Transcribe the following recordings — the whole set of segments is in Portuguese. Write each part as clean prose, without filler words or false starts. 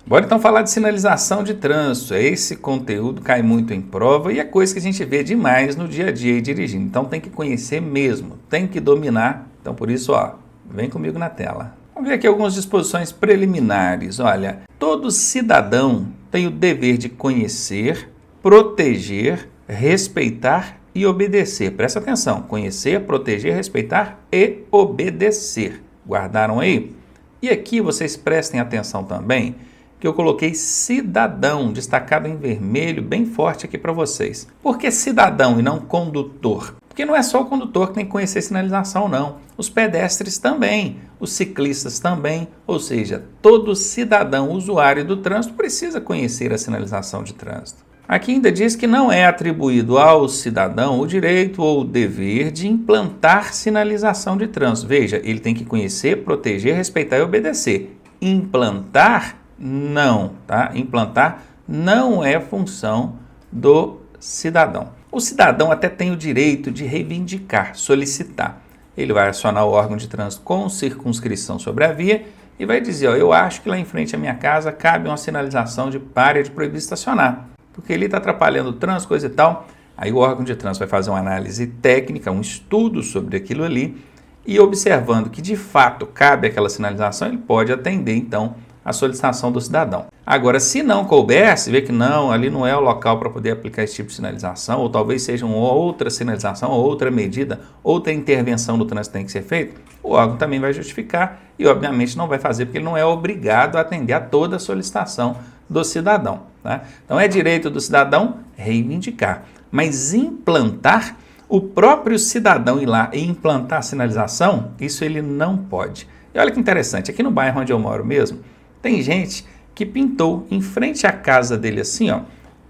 Bora então falar de sinalização de trânsito. Esse conteúdo cai muito em prova e é coisa que a gente vê demais no dia a dia dirigindo. Então tem que conhecer mesmo, tem que dominar. Então por isso, vem comigo na tela. Vamos ver aqui algumas disposições preliminares. Olha, todo cidadão tem o dever de conhecer, proteger, respeitar e obedecer. Presta atenção, conhecer, proteger, respeitar e obedecer. Guardaram aí? E aqui vocês prestem atenção também que eu coloquei cidadão, destacado em vermelho, bem forte aqui para vocês. Por que cidadão e não condutor? Porque não é só o condutor que tem que conhecer sinalização, não. Os pedestres também, os ciclistas também, ou seja, todo cidadão usuário do trânsito precisa conhecer a sinalização de trânsito. Aqui ainda diz que não é atribuído ao cidadão o direito ou o dever de implantar sinalização de trânsito. Veja, ele tem que conhecer, proteger, respeitar e obedecer. Implantar, não, tá? Implantar não é função do cidadão. O cidadão até tem o direito de reivindicar, solicitar. Ele vai acionar o órgão de trânsito com circunscrição sobre a via e vai dizer, eu acho que lá em frente à minha casa cabe uma sinalização de pare de proibir estacionar, porque ele está atrapalhando o trânsito, coisa e tal. Aí o órgão de trânsito vai fazer uma análise técnica, um estudo sobre aquilo ali e observando que de fato cabe aquela sinalização, ele pode atender então a solicitação do cidadão. Agora, se não couber, se vê que não, ali não é o local para poder aplicar esse tipo de sinalização, ou talvez seja uma outra sinalização, outra medida, outra intervenção do trânsito tem que ser feita, o órgão também vai justificar e, obviamente, não vai fazer, porque ele não é obrigado a atender a toda a solicitação do cidadão. Tá? Então, é direito do cidadão reivindicar, mas implantar, o próprio cidadão ir lá e implantar a sinalização, isso ele não pode. E olha que interessante, aqui no bairro onde eu moro mesmo, tem gente que pintou em frente à casa dele assim,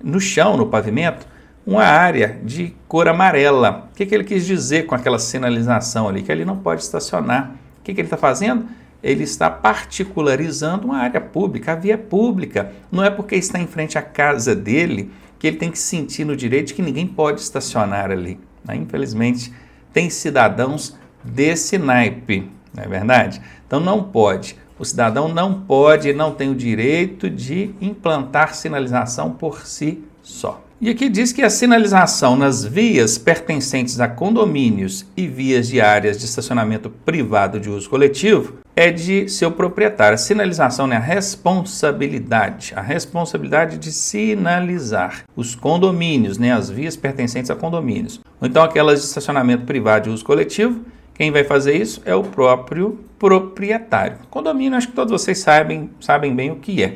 no chão, no pavimento, uma área de cor amarela. O que ele quis dizer com aquela sinalização ali? Que ele não pode estacionar. O que ele está fazendo? Ele está particularizando uma área pública, a via pública. Não é porque está em frente à casa dele que ele tem que sentir no direito de que ninguém pode estacionar ali. Infelizmente, tem cidadãos desse naipe, não é verdade? Então não pode. O cidadão não pode, não tem o direito de implantar sinalização por si só. E aqui diz que a sinalização nas vias pertencentes a condomínios e vias de áreas de estacionamento privado de uso coletivo é de seu proprietário. A sinalização é a responsabilidade de sinalizar os condomínios, as vias pertencentes a condomínios. Ou então aquelas de estacionamento privado de uso coletivo. Quem vai fazer isso é o próprio proprietário. Condomínio, acho que todos vocês sabem bem o que é.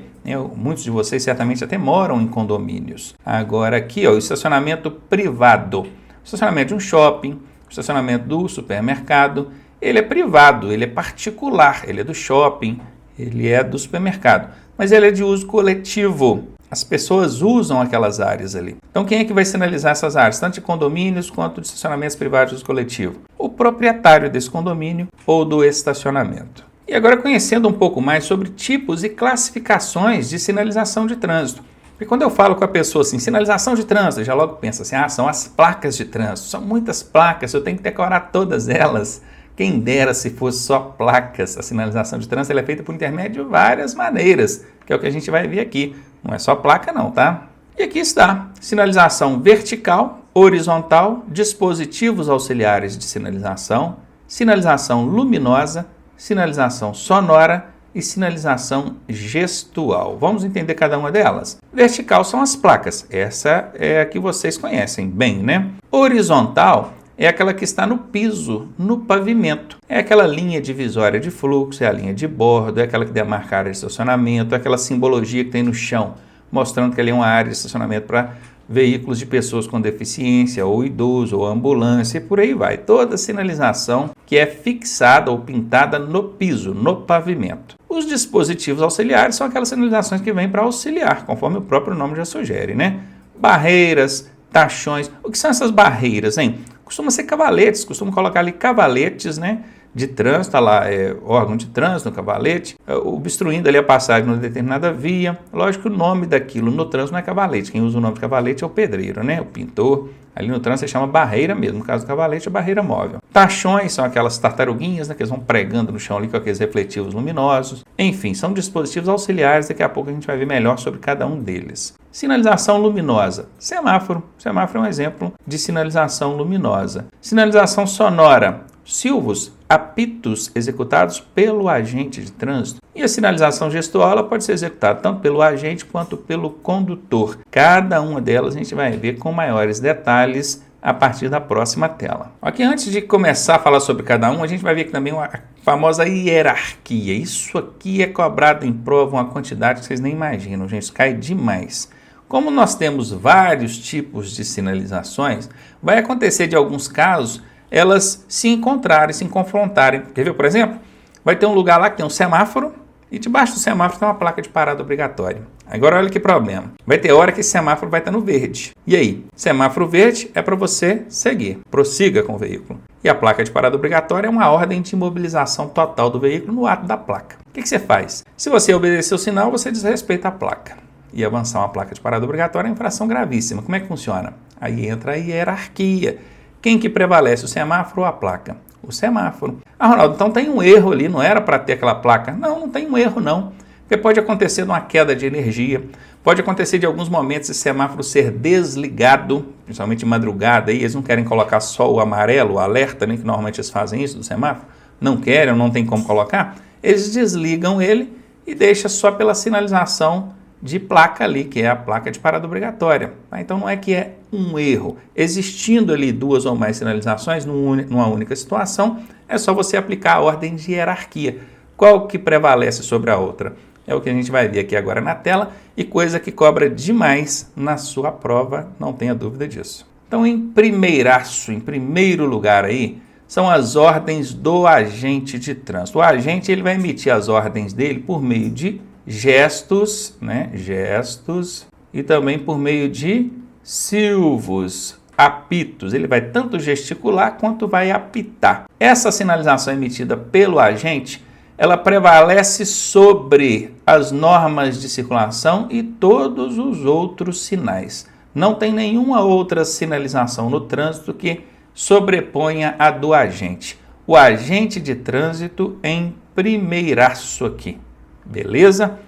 Muitos de vocês certamente até moram em condomínios. Agora aqui, o estacionamento privado. O estacionamento de um shopping, o estacionamento do supermercado, ele é privado, ele é particular, ele é do shopping, ele é do supermercado. Mas ele é de uso coletivo. As pessoas usam aquelas áreas ali. Então, quem é que vai sinalizar essas áreas? Tanto de condomínios quanto de estacionamentos privados de uso coletivo? O proprietário desse condomínio ou do estacionamento. E agora, conhecendo um pouco mais sobre tipos e classificações de sinalização de trânsito. Porque quando eu falo com a pessoa assim, sinalização de trânsito, já logo pensa assim, são as placas de trânsito. São muitas placas, eu tenho que decorar todas elas. Quem dera se fosse só placas. A sinalização de trânsito é feita por intermédio de várias maneiras, que é o que a gente vai ver aqui. Não é só placa não, tá? E aqui está, sinalização vertical, horizontal, dispositivos auxiliares de sinalização, sinalização luminosa, sinalização sonora e sinalização gestual. Vamos entender cada uma delas? Vertical são as placas, essa é a que vocês conhecem bem, né? Horizontal é aquela que está no piso, no pavimento. É aquela linha divisória de fluxo, é a linha de bordo, é aquela que demarca a área de estacionamento, é aquela simbologia que tem no chão, mostrando que ali é uma área de estacionamento para veículos de pessoas com deficiência, ou idoso, ou ambulância, e por aí vai. Toda sinalização que é fixada ou pintada no piso, no pavimento. Os dispositivos auxiliares são aquelas sinalizações que vêm para auxiliar, conforme o próprio nome já sugere, né? Barreiras, tachões. O que são essas barreiras, hein? Costuma ser cavaletes, costumam colocar ali cavaletes, né? de trânsito, está lá, órgão de trânsito no cavalete, obstruindo ali a passagem numa determinada via. Lógico que o nome daquilo no trânsito não é cavalete, quem usa o nome de cavalete é o pedreiro, né? O pintor. Ali no trânsito se chama barreira mesmo, no caso do cavalete é barreira móvel. Tachões são aquelas tartaruguinhas, né, que eles vão pregando no chão ali com aqueles refletivos luminosos. Enfim, são dispositivos auxiliares, daqui a pouco a gente vai ver melhor sobre cada um deles. Sinalização luminosa. Semáforo. Semáforo é um exemplo de sinalização luminosa. Sinalização sonora. Silvos, apitos executados pelo agente de trânsito. E a sinalização gestual ela pode ser executada tanto pelo agente quanto pelo condutor. Cada uma delas a gente vai ver com maiores detalhes a partir da próxima tela. Aqui, antes de começar a falar sobre cada um, a gente vai ver aqui também uma famosa hierarquia. Isso aqui é cobrado em prova uma quantidade que vocês nem imaginam, gente, isso cai demais. Como nós temos vários tipos de sinalizações, vai acontecer de alguns casos elas se encontrarem, se confrontarem. Quer ver, por exemplo? Vai ter um lugar lá que tem um semáforo e debaixo do semáforo tem uma placa de parada obrigatória. Agora olha que problema. Vai ter hora que esse semáforo vai estar no verde. E aí? Semáforo verde é para você seguir. Prossiga com o veículo. E a placa de parada obrigatória é uma ordem de imobilização total do veículo no ato da placa. O que você faz? Se você obedecer o sinal, você desrespeita a placa. E avançar uma placa de parada obrigatória é uma infração gravíssima. Como é que funciona? Aí entra a hierarquia. Quem que prevalece, o semáforo ou a placa? O semáforo. Ah, Ronaldo, então tem um erro ali, não era para ter aquela placa? Não, não tem um erro não. Porque pode acontecer de uma queda de energia, pode acontecer de alguns momentos esse semáforo ser desligado, principalmente de madrugada, e eles não querem colocar só o amarelo, o alerta, né, que normalmente eles fazem isso do semáforo, não querem ou não tem como colocar, eles desligam ele e deixam só pela sinalização de placa ali, que é a placa de parada obrigatória. Tá? Então não é que é um erro. Existindo ali duas ou mais sinalizações numa única situação, é só você aplicar a ordem de hierarquia. Qual que prevalece sobre a outra? É o que a gente vai ver aqui agora na tela e coisa que cobra demais na sua prova, não tenha dúvida disso. Então, em primeiro lugar aí, são as ordens do agente de trânsito. O agente ele vai emitir as ordens dele por meio de gestos, né? Gestos e também por meio de silvos, apitos. Ele vai tanto gesticular quanto vai apitar. Essa sinalização emitida pelo agente, ela prevalece sobre as normas de circulação e todos os outros sinais. Não tem nenhuma outra sinalização no trânsito que sobreponha a do agente. O agente de trânsito em primeiraço aqui. Beleza?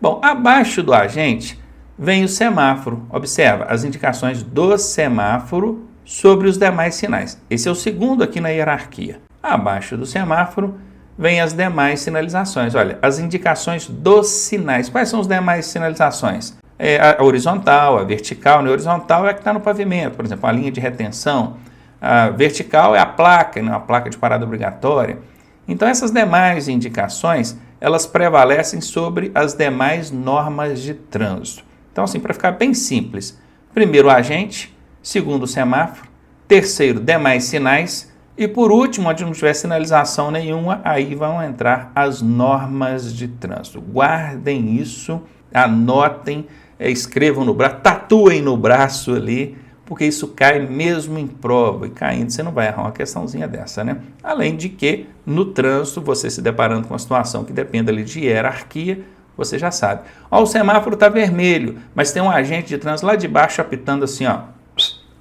Bom, abaixo do agente vem o semáforo. Observa as indicações do semáforo sobre os demais sinais. Esse é o segundo aqui na hierarquia. Abaixo do semáforo vem as demais sinalizações. Olha, as indicações dos sinais. Quais são as demais sinalizações? A horizontal, a vertical. A horizontal é a que está no pavimento, por exemplo, a linha de retenção. A vertical é a placa, né? A placa de parada obrigatória. Então, essas demais indicações, elas prevalecem sobre as demais normas de trânsito. Então, assim, para ficar bem simples, primeiro o agente, segundo o semáforo, terceiro, demais sinais, e por último, onde não tiver sinalização nenhuma, aí vão entrar as normas de trânsito. Guardem isso, anotem, escrevam no braço, tatuem no braço ali, porque isso cai mesmo em prova, e caindo você não vai errar uma questãozinha dessa, né? Além de que, no trânsito, você se deparando com uma situação que depende ali de hierarquia, você já sabe. Ó, o semáforo está vermelho, mas tem um agente de trânsito lá de baixo apitando assim, ó,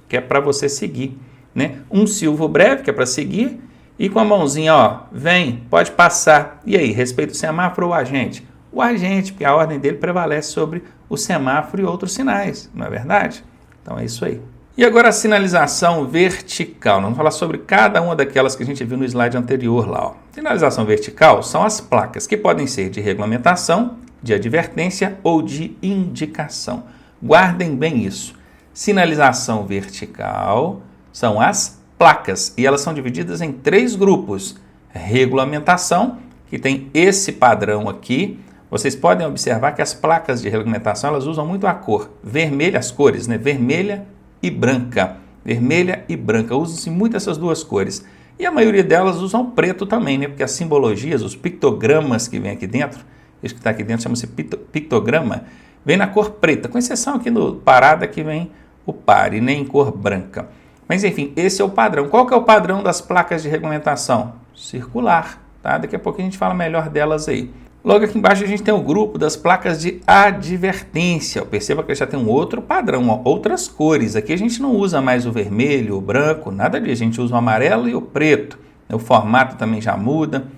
que é para você seguir, né? Um silvo breve, que é para seguir, e com a mãozinha, ó, vem, pode passar. E aí, respeita o semáforo ou o agente? O agente, porque a ordem dele prevalece sobre o semáforo e outros sinais, não é verdade? Então é isso aí. E agora a sinalização vertical. Nós vamos falar sobre cada uma daquelas que a gente viu no slide anterior lá. Ó. Sinalização vertical são as placas que podem ser de regulamentação, de advertência ou de indicação. Guardem bem isso. Sinalização vertical são as placas e elas são divididas em 3 grupos. Regulamentação, que tem esse padrão aqui. Vocês podem observar que as placas de regulamentação elas usam muito a cor vermelha, as cores, né? Vermelha e branca. Vermelha e branca. Usam-se muito essas duas cores. E a maioria delas usam preto também, né? Porque as simbologias, os pictogramas que vem aqui dentro, isso que está aqui dentro chama-se pictograma, vem na cor preta, com exceção aqui no parada que vem o par e nem em cor branca. Mas enfim, esse é o padrão. Qual que é o padrão das placas de regulamentação? circular, tá? Daqui a pouco a gente fala melhor delas aí. Logo aqui embaixo a gente tem o grupo das placas de advertência. Perceba que já tem um outro padrão, ó, outras cores. Aqui a gente não usa mais o vermelho, o branco, nada disso. A gente usa o amarelo e o preto. O formato também já muda.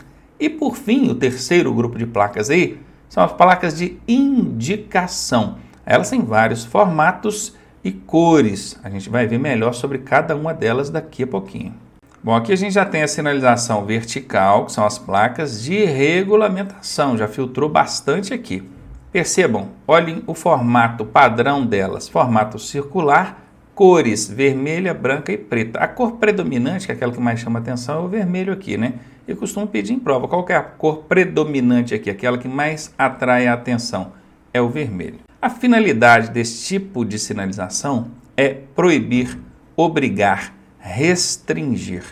E por fim, o terceiro grupo de placas aí são as placas de indicação. Elas têm vários formatos e cores. A gente vai ver melhor sobre cada uma delas daqui a pouquinho. Bom, aqui a gente já tem a sinalização vertical, que são as placas de regulamentação, já filtrou bastante aqui. Percebam, olhem o formato padrão delas, formato circular, cores vermelha, branca e preta. A cor predominante, que é aquela que mais chama atenção, é o vermelho aqui, né? Eu costumo pedir em prova, qual que é a cor predominante aqui, aquela que mais atrai a atenção? É o vermelho. A finalidade desse tipo de sinalização é proibir, obrigar, restringir.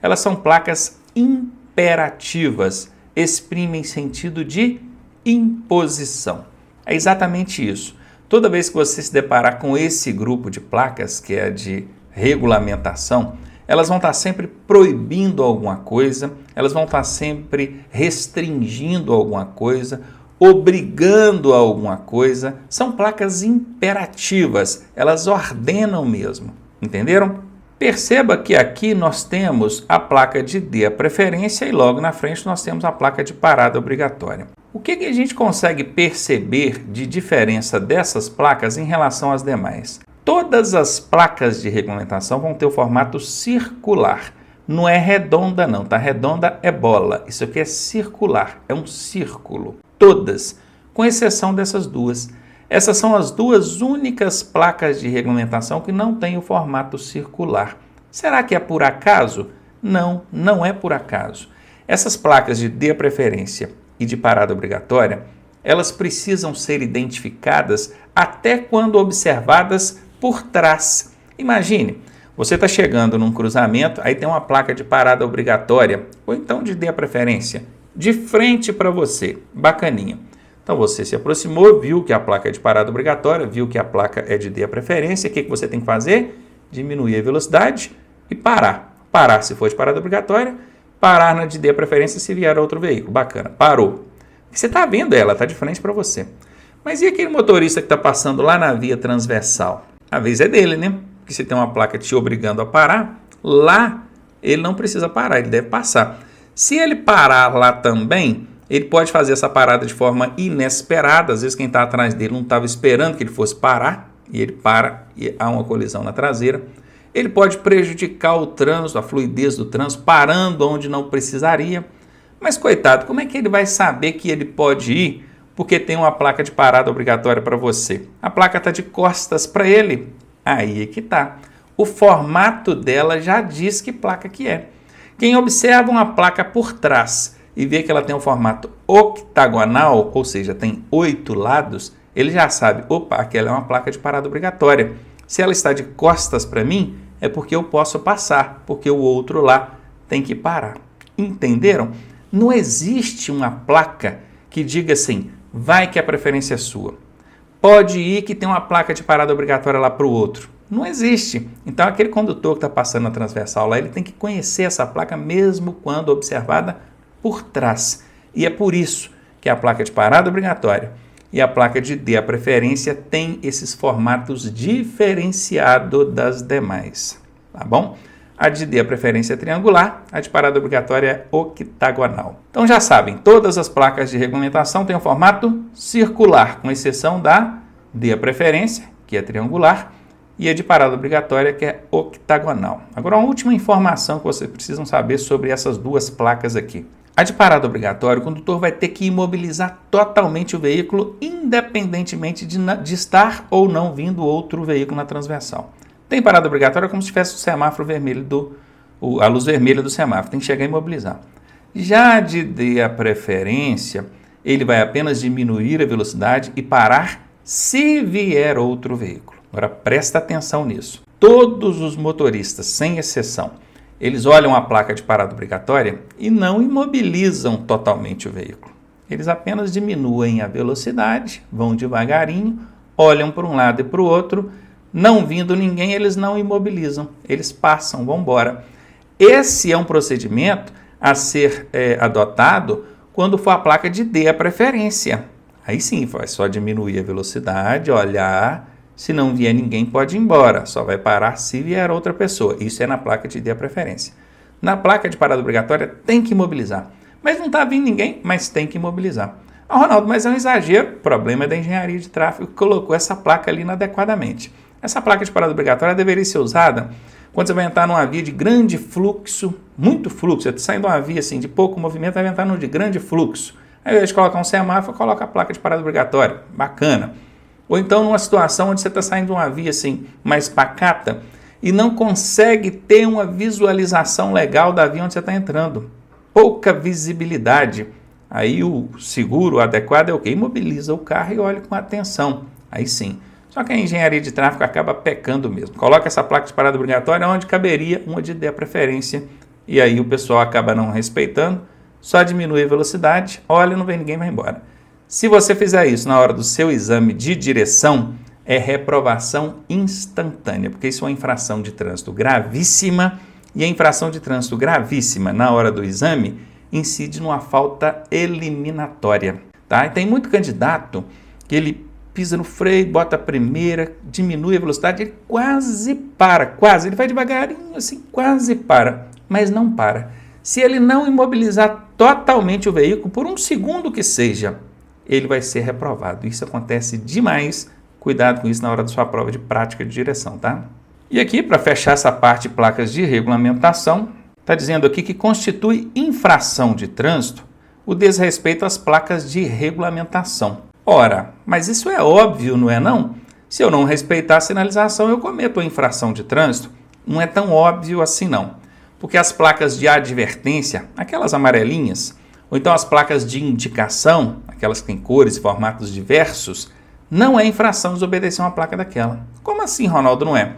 Elas são placas imperativas, exprimem sentido de imposição. É exatamente isso. Toda vez que você se deparar com esse grupo de placas, que é de regulamentação, elas vão estar sempre proibindo alguma coisa, elas vão estar sempre restringindo alguma coisa, obrigando a alguma coisa. São placas imperativas, elas ordenam mesmo. Entenderam? Perceba que aqui nós temos a placa de dê a preferência e logo na frente nós temos a placa de parada obrigatória. O que a gente consegue perceber de diferença dessas placas em relação às demais? Todas as placas de regulamentação vão ter o formato circular. Não é redonda não, tá? Redonda é bola. Isso aqui é circular, é um círculo. Todas, com exceção dessas duas. Essas são as duas únicas placas de regulamentação que não têm o formato circular. Será que é por acaso? Não, não é por acaso. Essas placas de dê a preferência e de parada obrigatória, elas precisam ser identificadas até quando observadas por trás. Imagine, você está chegando num cruzamento, aí tem uma placa de parada obrigatória, ou então de dê a preferência, de frente para você, bacaninha. Então você se aproximou, viu que a placa é de parada obrigatória, viu que a placa é de dê a preferência, o que você tem que fazer? Diminuir a velocidade e parar. Parar se for de parada obrigatória, parar na de dê a preferência se vier outro veículo. Bacana, parou. Você está vendo ela, está de frente para você. Mas e aquele motorista que está passando lá na via transversal? A vez é dele, né? Porque se tem uma placa te obrigando a parar, lá ele não precisa parar, ele deve passar. Se ele parar lá também, ele pode fazer essa parada de forma inesperada. Às vezes quem está atrás dele não estava esperando que ele fosse parar, e ele para e há uma colisão na traseira. Ele pode prejudicar o trânsito, a fluidez do trânsito, parando onde não precisaria. Mas, coitado, como é que ele vai saber que ele pode ir porque tem uma placa de parada obrigatória para você? A placa está de costas para ele. Aí é que está. O formato dela já diz que placa que é. Quem observa uma placa por trás e vê que ela tem um formato octagonal, ou seja, tem 8 lados, ele já sabe, opa, aquela é uma placa de parada obrigatória. Se ela está de costas para mim, é porque eu posso passar, porque o outro lá tem que parar. Entenderam? Não existe uma placa que diga assim, vai que a preferência é sua. Pode ir que tem uma placa de parada obrigatória lá para o outro. Não existe. Então, aquele condutor que está passando na transversal lá, ele tem que conhecer essa placa mesmo quando observada por trás. E é por isso que a placa de parada obrigatória e a placa de dê a preferência tem esses formatos diferenciados das demais. Tá bom? A de dê a preferência é triangular, a de parada obrigatória é octagonal. Então já sabem, todas as placas de regulamentação têm um formato circular, com exceção da dê a preferência, que é triangular, e a de parada obrigatória, que é octagonal. Agora, uma última informação que vocês precisam saber sobre essas duas placas aqui. A de parada obrigatória, o condutor vai ter que imobilizar totalmente o veículo, independentemente de estar ou não vindo outro veículo na transversal. Tem parada obrigatória como se tivesse o semáforo vermelho, a luz vermelha do semáforo, tem que chegar a imobilizar. Já de dê a preferência, ele vai apenas diminuir a velocidade e parar se vier outro veículo. Agora presta atenção nisso. Todos os motoristas, sem exceção, eles olham a placa de parada obrigatória e não imobilizam totalmente o veículo. Eles apenas diminuem a velocidade, vão devagarinho, olham para um lado e para o outro, não vindo ninguém, eles não imobilizam, eles passam, vão embora. Esse é um procedimento a ser adotado quando for a placa de dê a preferência. Aí sim, vai só diminuir a velocidade, olhar, se não vier ninguém pode ir embora, só vai parar se vier outra pessoa. Isso é na placa de dê a preferência. Na placa de parada obrigatória tem que imobilizar, mas não está vindo ninguém, mas tem que imobilizar. Ah, Ronaldo, mas é um exagero, o problema é da engenharia de tráfego que colocou essa placa ali inadequadamente. Essa placa de parada obrigatória deveria ser usada quando você vai entrar numa via de grande fluxo, muito fluxo, você está saindo de uma via assim, de pouco movimento, vai entrar numa de grande fluxo. Aí, ao invés de colocar um semáforo, coloca a placa de parada obrigatória, bacana. Ou então numa situação onde você está saindo de uma via assim, mais pacata e não consegue ter uma visualização legal da via onde você está entrando. Pouca visibilidade. Aí o seguro adequado é o quê? Imobiliza o carro e olha com atenção. Aí sim. Só que a engenharia de tráfego acaba pecando mesmo. Coloca essa placa de parada obrigatória onde caberia uma de dê a preferência. E aí o pessoal acaba não respeitando, só diminui a velocidade, olha, não vem ninguém, vai embora. Se você fizer isso na hora do seu exame de direção, é reprovação instantânea, porque isso é uma infração de trânsito gravíssima, e a infração de trânsito gravíssima na hora do exame incide numa falta eliminatória. Tá? E tem muito candidato que ele pisa no freio, bota a primeira, diminui a velocidade, ele quase para, ele vai devagarinho assim, quase para, mas não para. Se ele não imobilizar totalmente o veículo, por um segundo que seja, ele vai ser reprovado. Isso acontece demais, cuidado com isso na hora da sua prova de prática de direção, tá? E aqui, para fechar essa parte de placas de regulamentação, está dizendo aqui que constitui infração de trânsito o desrespeito às placas de regulamentação. Ora, mas isso é óbvio, não é não? Se eu não respeitar a sinalização, eu cometo a infração de trânsito. Não é tão óbvio assim não. Porque as placas de advertência, aquelas amarelinhas, ou então as placas de indicação, aquelas que têm cores e formatos diversos, não é infração desobedecer uma placa daquela. Como assim, Ronaldo, não é?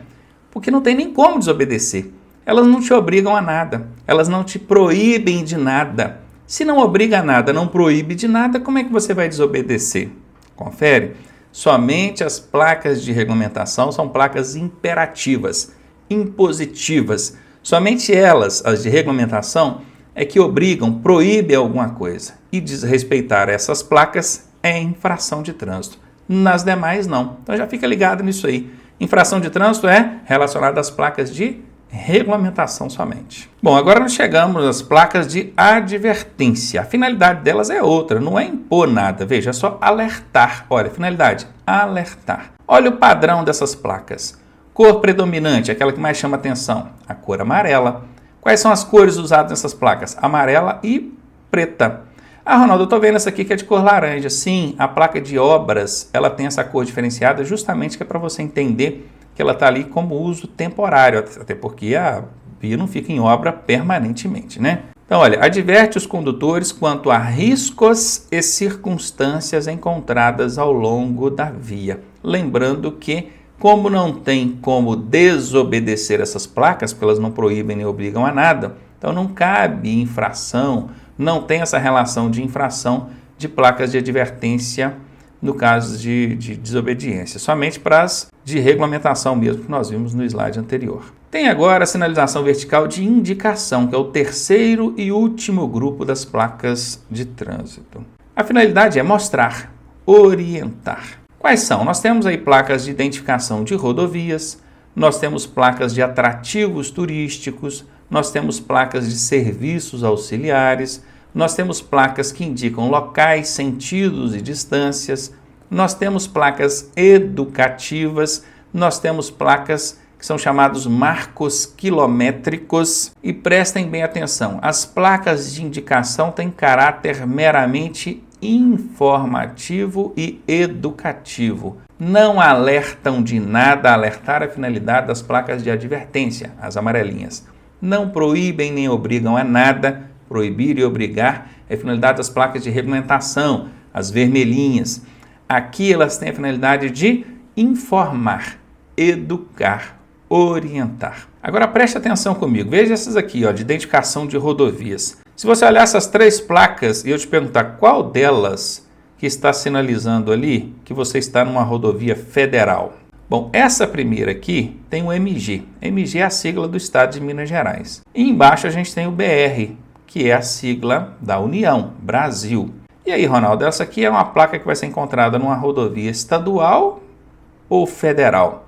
Porque não tem nem como desobedecer. Elas não te obrigam a nada, elas não te proíbem de nada. Se não obriga a nada, não proíbe de nada, como é que você vai desobedecer? Confere. Somente as placas de regulamentação são placas imperativas, impositivas. Somente elas, as de regulamentação, é que obrigam, proíbem alguma coisa. E desrespeitar essas placas é infração de trânsito. Nas demais, não. Então já fica ligado nisso aí. Infração de trânsito é relacionada às placas de regulamentação somente. Bom, agora nós chegamos às placas de advertência. A finalidade delas é outra, não é impor nada. Veja, é só alertar. Olha, finalidade, alertar. Olha o padrão dessas placas. Cor predominante, aquela que mais chama atenção, a cor amarela. Quais são as cores usadas nessas placas? Amarela e preta. Ah, Ronaldo, eu estou vendo essa aqui que é de cor laranja. Sim, a placa de obras, ela tem essa cor diferenciada justamente que é para você entender que ela está ali como uso temporário, até porque a via não fica em obra permanentemente, né? Então, olha, adverte os condutores quanto a riscos e circunstâncias encontradas ao longo da via. Lembrando que, como não tem como desobedecer essas placas, porque elas não proíbem nem obrigam a nada, então não cabe infração, não tem essa relação de infração de placas de advertência no caso de desobediência, somente para as de regulamentação mesmo, que nós vimos no slide anterior. Tem agora a sinalização vertical de indicação, que é o terceiro e último grupo das placas de trânsito. A finalidade é mostrar, orientar. Quais são? Nós temos aí placas de identificação de rodovias, nós temos placas de atrativos turísticos, nós temos placas de serviços auxiliares, nós temos placas que indicam locais, sentidos e distâncias, nós temos placas educativas, nós temos placas que são chamados marcos quilométricos. E prestem bem atenção, as placas de indicação têm caráter meramente informativo e educativo. Não alertam de nada, alertar a finalidade das placas de advertência, as amarelinhas. Não proíbem nem obrigam a nada. Proibir e obrigar é a finalidade das placas de regulamentação, as vermelhinhas. Aqui elas têm a finalidade de informar, educar, orientar. Agora preste atenção comigo, veja essas aqui, ó, de identificação de rodovias. Se você olhar essas três placas e eu te perguntar qual delas que está sinalizando ali que você está numa rodovia federal. Bom, essa primeira aqui tem o MG. MG é a sigla do estado de Minas Gerais. E embaixo a gente tem o BR, que é a sigla da União, Brasil. E aí, Ronaldo, essa aqui é uma placa que vai ser encontrada numa rodovia estadual ou federal?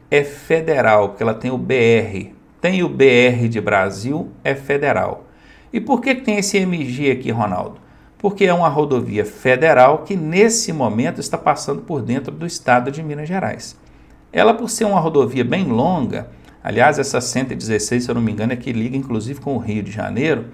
É federal, porque ela tem o BR. Tem o BR de Brasil, é federal. E por que tem esse MG aqui, Ronaldo? Porque é uma rodovia federal que nesse momento está passando por dentro do estado de Minas Gerais. Ela, por ser uma rodovia bem longa, aliás, essa 116, se eu não me engano, é que liga inclusive com o Rio de Janeiro,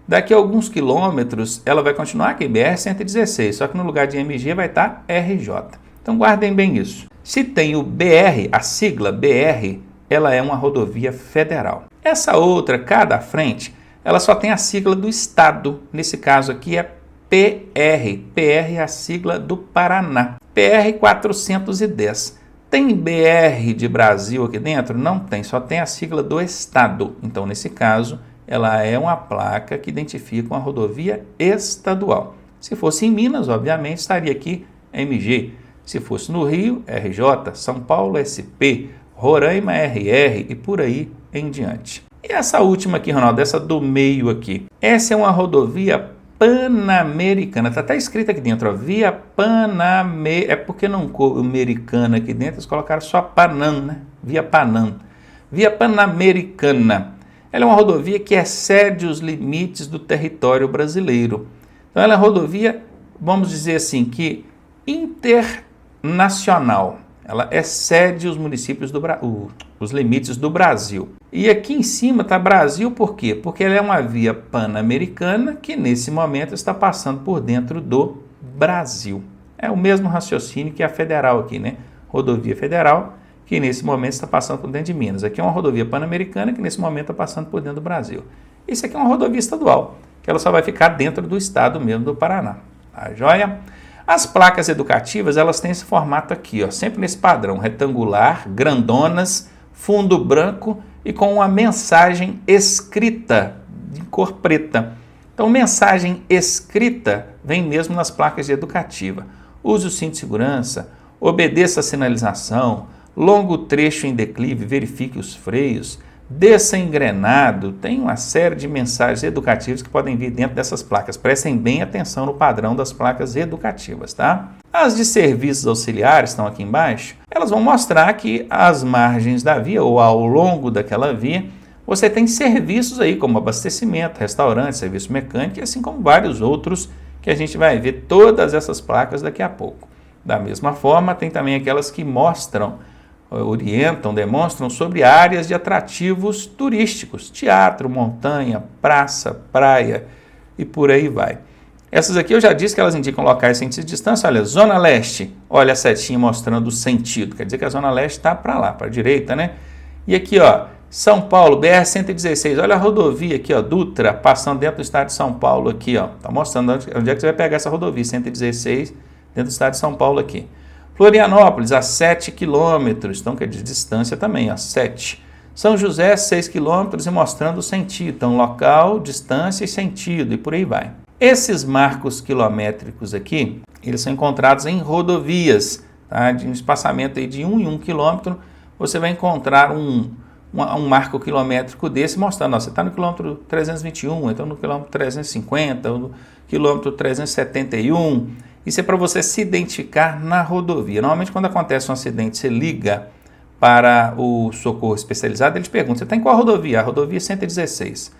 daqui a alguns quilômetros ela vai continuar aqui, BR-116, só que no lugar de MG vai estar RJ. Então guardem bem isso. Se tem o BR, a sigla BR, ela é uma rodovia federal. Essa outra, cá da frente, ela só tem a sigla do estado, nesse caso aqui é PR. PR é a sigla do Paraná. PR 410. Tem BR de Brasil aqui dentro? Não tem, só tem a sigla do estado. Então, nesse caso, ela é uma placa que identifica uma rodovia estadual. Se fosse em Minas, obviamente, estaria aqui MG. Se fosse no Rio, RJ, São Paulo, SP, Roraima, RR e por aí em diante. E essa última aqui, Ronaldo, essa do meio aqui. Essa é uma rodovia Pan-Americana. Está até escrito aqui dentro, ó, via Pan-Americana. É porque não americana aqui dentro, eles colocaram só Panam, né? Via Panam. Via Pan-Americana. Ela é uma rodovia que excede os limites do território brasileiro. Então ela é uma rodovia, vamos dizer assim, que internacional. Ela excede os municípios os limites do Brasil. E aqui em cima está Brasil por quê? Porque ela é uma via pan-americana que nesse momento está passando por dentro do Brasil. É o mesmo raciocínio que a federal aqui, né? Rodovia federal que nesse momento está passando por dentro de Minas. Aqui é uma rodovia pan-americana que nesse momento está passando por dentro do Brasil. Isso aqui é uma rodovia estadual, que ela só vai ficar dentro do estado mesmo do Paraná. Tá joia? As placas educativas, elas têm esse formato aqui, ó, sempre nesse padrão, retangular, grandonas, fundo branco e com uma mensagem escrita de cor preta. Então, mensagem escrita vem mesmo nas placas de educativa. Use o cinto de segurança, obedeça a sinalização, longo trecho em declive, verifique os freios, desça engrenado, tem uma série de mensagens educativas que podem vir dentro dessas placas. Prestem bem atenção no padrão das placas educativas, tá? As de serviços auxiliares estão aqui embaixo, elas vão mostrar que às margens da via ou ao longo daquela via, você tem serviços aí como abastecimento, restaurante, serviço mecânico, assim como vários outros que a gente vai ver todas essas placas daqui a pouco. Da mesma forma, tem também aquelas que mostram, orientam, demonstram sobre áreas de atrativos turísticos, teatro, montanha, praça, praia e por aí vai. Essas aqui eu já disse que elas indicam locais sem distância. Olha, Zona Leste, olha a setinha mostrando o sentido, quer dizer que a Zona Leste está para lá, para a direita, né? E aqui, ó, São Paulo, BR-116, olha a rodovia aqui, ó, Dutra, passando dentro do estado de São Paulo aqui, ó, tá mostrando onde é que você vai pegar essa rodovia, 116, dentro do estado de São Paulo aqui. Florianópolis, a 7 quilômetros, então que é de distância também, ó, 7. São José, 6 quilômetros e mostrando o sentido, então local, distância e sentido e por aí vai. Esses marcos quilométricos aqui, eles são encontrados em rodovias, tá? De um espaçamento aí de 1 em 1 quilômetro, você vai encontrar um marco quilométrico desse mostrando, ó, você está no quilômetro 321, então no quilômetro 350, no quilômetro 371, isso é para você se identificar na rodovia. Normalmente quando acontece um acidente, você liga para o socorro especializado, eles perguntam, você está em qual rodovia? A rodovia 116.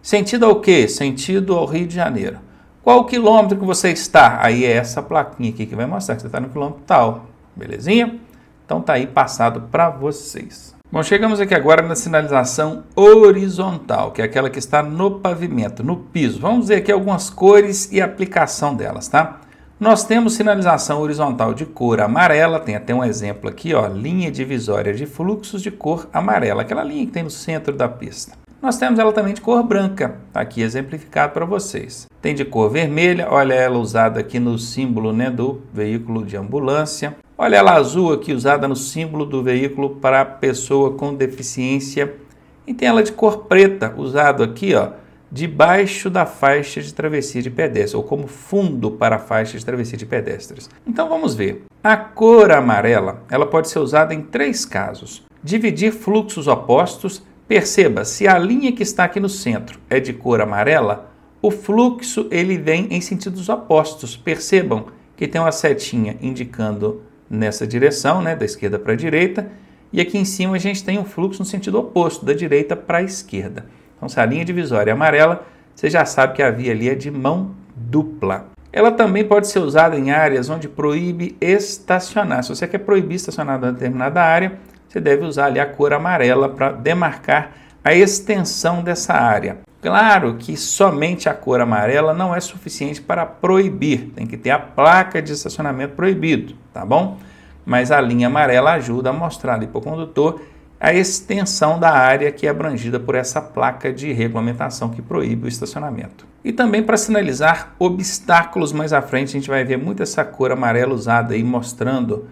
Sentido ao quê? Sentido ao Rio de Janeiro. Qual quilômetro que você está? Aí é essa plaquinha aqui que vai mostrar que você está no quilômetro tal. Belezinha? Então tá aí passado para vocês. Bom, chegamos aqui agora na sinalização horizontal, que é aquela que está no pavimento, no piso. Vamos ver aqui algumas cores e aplicação delas, tá? Nós temos sinalização horizontal de cor amarela, tem até um exemplo aqui, ó, linha divisória de fluxos de cor amarela, aquela linha que tem no centro da pista. Nós temos ela também de cor branca, tá aqui exemplificado para vocês. Tem de cor vermelha, olha ela usada aqui no símbolo, né, do veículo de ambulância. Olha ela azul aqui usada no símbolo do veículo para pessoa com deficiência. E tem ela de cor preta, usado aqui, ó, debaixo da faixa de travessia de pedestres, ou como fundo para a faixa de travessia de pedestres. Então vamos ver. A cor amarela, ela pode ser usada em 3 casos. Dividir fluxos opostos. Perceba, se a linha que está aqui no centro é de cor amarela, o fluxo ele vem em sentidos opostos. Percebam que tem uma setinha indicando nessa direção, né, da esquerda para a direita, e aqui em cima a gente tem um fluxo no sentido oposto, da direita para a esquerda. Então, se a linha divisória é amarela, você já sabe que a via ali é de mão dupla. Ela também pode ser usada em áreas onde proíbe estacionar. Se você quer proibir estacionar em determinada área, você deve usar ali a cor amarela para demarcar a extensão dessa área. Claro que somente a cor amarela não é suficiente para proibir, tem que ter a placa de estacionamento proibido, tá bom? Mas a linha amarela ajuda a mostrar ali para o condutor a extensão da área que é abrangida por essa placa de regulamentação que proíbe o estacionamento. E também para sinalizar obstáculos mais à frente, a gente vai ver muito essa cor amarela usada aí mostrando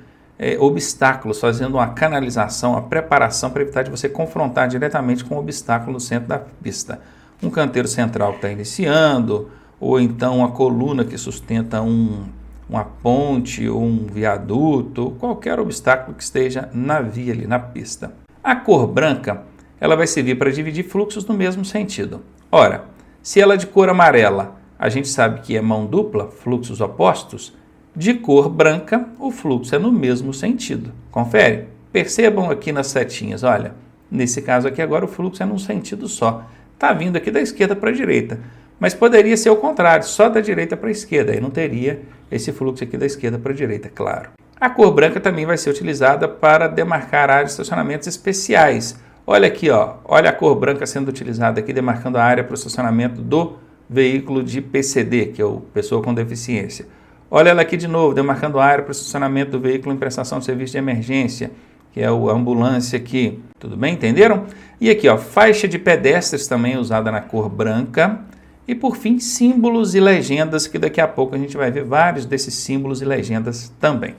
obstáculos, fazendo uma canalização, a preparação para evitar de você confrontar diretamente com o obstáculo no centro da pista. Um canteiro central que está iniciando, ou então uma coluna que sustenta uma ponte ou um viaduto, qualquer obstáculo que esteja na via ali, na pista. A cor branca, ela vai servir para dividir fluxos no mesmo sentido. Ora, se ela é de cor amarela, a gente sabe que é mão dupla, fluxos opostos, de cor branca, o fluxo é no mesmo sentido. Confere? Percebam aqui nas setinhas, olha, nesse caso aqui agora o fluxo é num sentido só. Está vindo aqui da esquerda para a direita, mas poderia ser o contrário, só da direita para a esquerda, aí não teria esse fluxo aqui da esquerda para a direita, claro. A cor branca também vai ser utilizada para demarcar áreas de estacionamentos especiais. Olha aqui, ó, olha a cor branca sendo utilizada aqui, demarcando a área para o estacionamento do veículo de PCD, que é o pessoa com deficiência. Olha ela aqui de novo, demarcando a área para o estacionamento do veículo em prestação de serviço de emergência, que é a ambulância aqui. Tudo bem? Entenderam? E aqui, ó, faixa de pedestres também usada na cor branca. E por fim, símbolos e legendas, que daqui a pouco a gente vai ver vários desses símbolos e legendas também.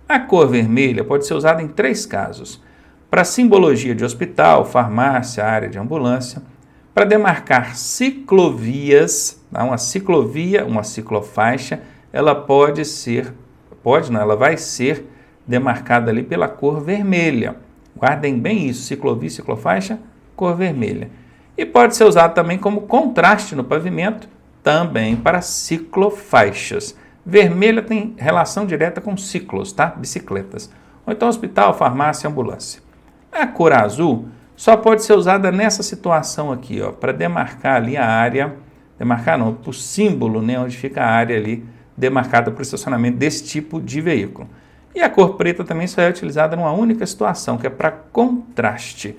A cor vermelha pode ser usada em 3 casos. Para simbologia de hospital, farmácia, área de ambulância. Para demarcar ciclovias, tá? Uma ciclovia, uma ciclofaixa, ela ela vai ser demarcada ali pela cor vermelha. Guardem bem isso, ciclovia, ciclofaixa, cor vermelha. E pode ser usado também como contraste no pavimento, também para ciclofaixas. Vermelha tem relação direta com ciclos, tá? Bicicletas. Ou então hospital, farmácia, ambulância. A cor azul só pode ser usada nessa situação aqui, ó, para demarcar ali a área, demarcar não, o símbolo, né, onde fica a área ali demarcada para o estacionamento desse tipo de veículo. E a cor preta também só é utilizada numa única situação, que é para contraste.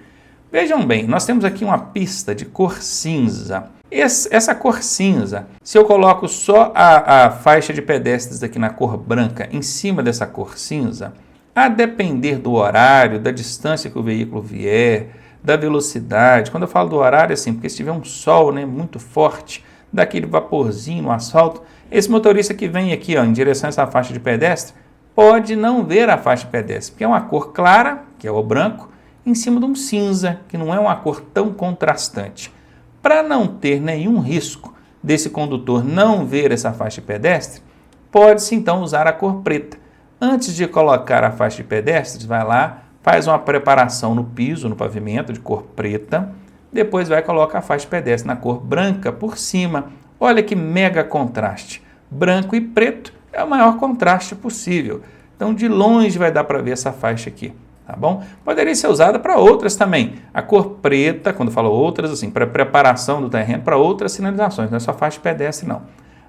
Vejam bem, nós temos aqui uma pista de cor cinza. Essa cor cinza, se eu coloco só a faixa de pedestres aqui na cor branca em cima dessa cor cinza, a depender do horário, da distância que o veículo vier, da velocidade, quando eu falo do horário, assim, porque se tiver um sol, né, muito forte, daquele vaporzinho no asfalto, esse motorista que vem aqui, ó, em direção a essa faixa de pedestre, pode não ver a faixa de pedestre, porque é uma cor clara, que é o branco, em cima de um cinza, que não é uma cor tão contrastante. Para não ter nenhum risco desse condutor não ver essa faixa de pedestre, pode-se então usar a cor preta. Antes de colocar a faixa de pedestres, vai lá, faz uma preparação no piso, no pavimento, de cor preta, depois vai colocar a faixa de pedestre na cor branca por cima. Olha que mega contraste. Branco e preto é o maior contraste possível. Então, de longe vai dar para ver essa faixa aqui. Tá bom? Poderia ser usada para outras também. A cor preta, quando eu falo outras, assim, para preparação do terreno, para outras sinalizações, não é só faixa de pedestre, não.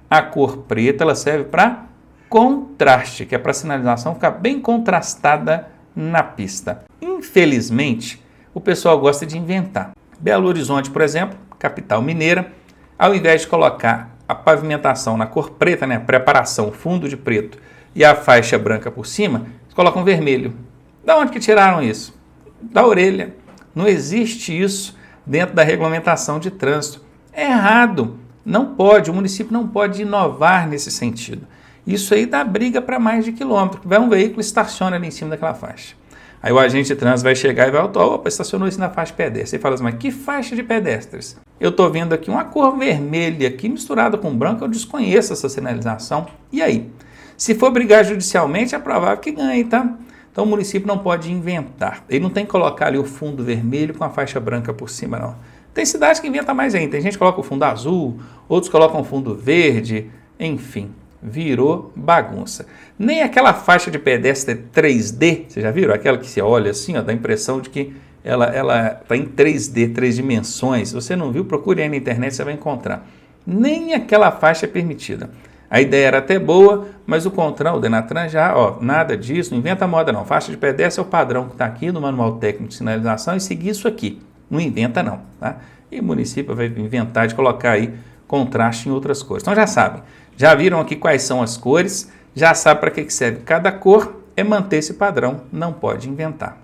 A cor preta, ela serve para contraste, que é para a sinalização ficar bem contrastada na pista. Infelizmente, o pessoal gosta de inventar. Belo Horizonte, por exemplo, capital mineira, ao invés de colocar a pavimentação na cor preta, né, a preparação, fundo de preto, e a faixa branca por cima, eles colocam vermelho. Da onde que tiraram isso? Da orelha. Não existe isso dentro da regulamentação de trânsito. É errado. Não pode, o município não pode inovar nesse sentido. Isso aí dá briga para mais de quilômetro. Vai um veículo e estaciona ali em cima daquela faixa. Aí o agente de trânsito vai chegar e vai autuar, opa, estacionou isso na faixa de pedestre. Você fala assim, mas que faixa de pedestres? Eu estou vendo aqui uma cor vermelha aqui misturada com branco, eu desconheço essa sinalização. E aí? Se for brigar judicialmente, é provável que ganhe, tá? Então o município não pode inventar. Ele não tem que colocar ali o fundo vermelho com a faixa branca por cima, não. Tem cidade que inventa mais ainda. Tem gente que coloca o fundo azul, outros colocam o fundo verde, enfim, virou bagunça. Nem aquela faixa de pedestre 3D, vocês já viram? Aquela que você olha assim, ó, dá a impressão de que ela está em 3D, 3 dimensões. Se você não viu, procure aí na internet, você vai encontrar. Nem aquela faixa é permitida. A ideia era até boa, mas o CONTRAN, o DENATRAN já, nada disso, não inventa moda não. Faixa de pedestre é o padrão que está aqui no Manual Técnico de Sinalização e seguir isso aqui. Não inventa não, tá? E o município vai inventar de colocar aí contraste em outras cores. Então já sabem, já viram aqui quais são as cores, já sabe para que serve cada cor, é manter esse padrão, não pode inventar.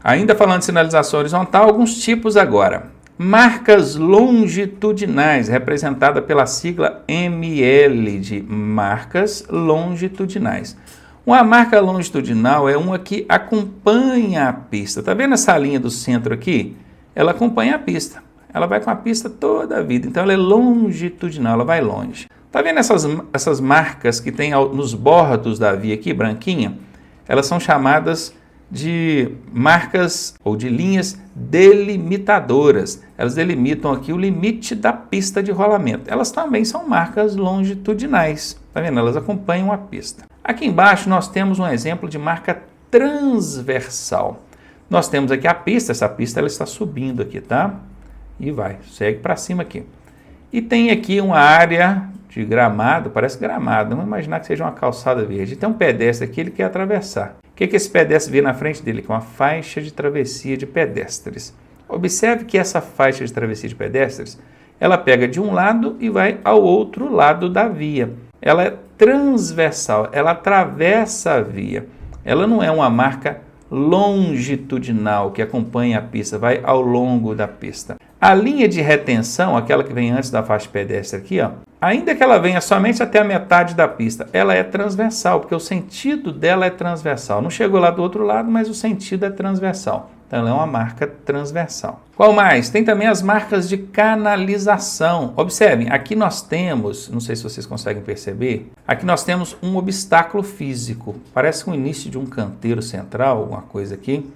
Ainda falando de sinalização horizontal, alguns tipos agora. Marcas longitudinais, representada pela sigla ML, de marcas longitudinais. Uma marca longitudinal é uma que acompanha a pista. Está vendo essa linha do centro aqui? Ela acompanha a pista. Ela vai com a pista toda a vida. Então ela é longitudinal, ela vai longe. Está vendo essas marcas que tem nos bordos da via aqui, branquinha? Elas são chamadas de marcas ou de linhas delimitadoras. Elas delimitam aqui o limite da pista de rolamento. Elas também são marcas longitudinais. Tá vendo? Elas acompanham a pista. Aqui embaixo nós temos um exemplo de marca transversal. Nós temos aqui a pista, essa pista ela está subindo aqui, tá? E vai, segue para cima aqui. E tem aqui uma área de gramado, parece gramado, vamos imaginar que seja uma calçada verde. Tem um pedestre aqui, ele quer atravessar. O que esse pedestre vê na frente dele? Que é uma faixa de travessia de pedestres. Observe que essa faixa de travessia de pedestres, ela pega de um lado e vai ao outro lado da via. Ela é transversal, ela atravessa a via. Ela não é uma marca longitudinal que acompanha a pista, vai ao longo da pista. A linha de retenção, aquela que vem antes da faixa pedestre aqui, ainda que ela venha somente até a metade da pista, ela é transversal, porque o sentido dela é transversal. Não chegou lá do outro lado, mas o sentido é transversal. Então ela é uma marca transversal. Qual mais? Tem também as marcas de canalização. Observem, aqui nós temos, não sei se vocês conseguem perceber, aqui nós temos um obstáculo físico. Parece o início de um canteiro central, alguma coisa aqui.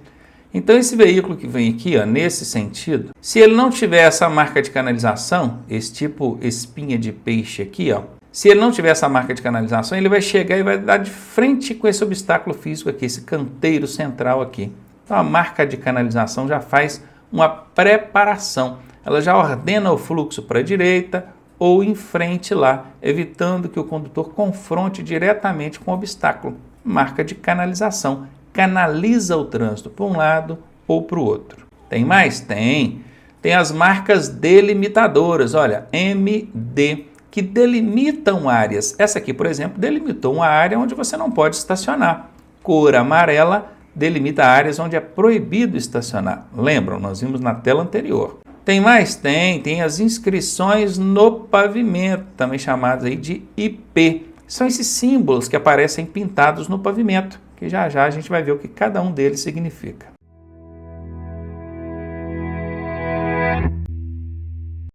Então esse veículo que vem aqui, nesse sentido, se ele não tiver essa marca de canalização, esse tipo espinha de peixe aqui, se ele não tiver essa marca de canalização, ele vai chegar e vai dar de frente com esse obstáculo físico aqui, esse canteiro central aqui. Então a marca de canalização já faz uma preparação, ela já ordena o fluxo para a direita ou em frente lá, evitando que o condutor confronte diretamente com o obstáculo. Marca de canalização. Canaliza o trânsito para um lado ou para o outro. Tem mais? Tem. Tem as marcas delimitadoras, olha, MD, que delimitam áreas. Essa aqui, por exemplo, delimitou uma área onde você não pode estacionar. Cor amarela delimita áreas onde é proibido estacionar. Lembram? Nós vimos na tela anterior. Tem mais? Tem as inscrições no pavimento, também chamadas aí de IP. São esses símbolos que aparecem pintados no pavimento, que já já a gente vai ver o que cada um deles significa.